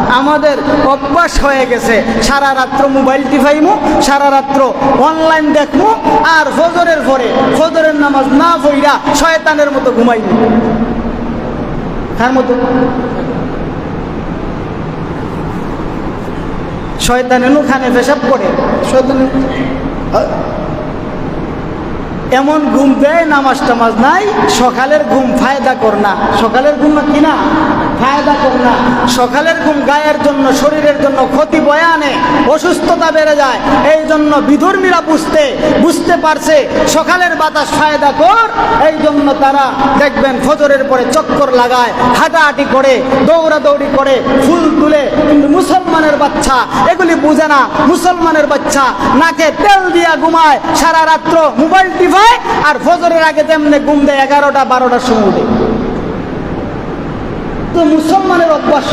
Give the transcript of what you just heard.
আমাদের অভ্যাস হয়ে গেছে সারা রাত্র মোবাইল টিপাইমু, সারা রাত্র অনলাইন দেখমু, আর ফজরের পরে ফজরের নামাজ না পইরা শয়তানের মতো ঘুমাইমু। কার মতো? শয়তানের খানে পেশাব করে, শয়তানের এমন ঘুম দেয়, নামাজ টামাজ নাই, সকালের ঘুম ফায়দা কর না, সকালের ঘুম কি না ফায়দা কর না। সকালের ঘুম গায়ের জন্য, শরীরের জন্য ক্ষতি বয়ে আনে, অসুস্থতা বেড়ে যায়। এই জন্য বিধর্মীরা বুঝতে পারছে সকালের বাতাস ফায়দা কর, এই জন্য তারা দেখবেন ফজরের পরে চক্কর লাগায়, হাঁটাহাঁটি করে, দৌড়াদৌড়ি করে, ফুল তুলে। কিন্তু মুসলমানের বাচ্চা এগুলি বুঝে না। মুসলমানের বাচ্চা নাকে তেল দিয়া ঘুমায়, সারা রাত্র মোবাইল টিপায়, আর ফজরের আগে তেমনি ঘুম দেয় 11টা 12টার সময়। তো মুসলমানের অভ্যাস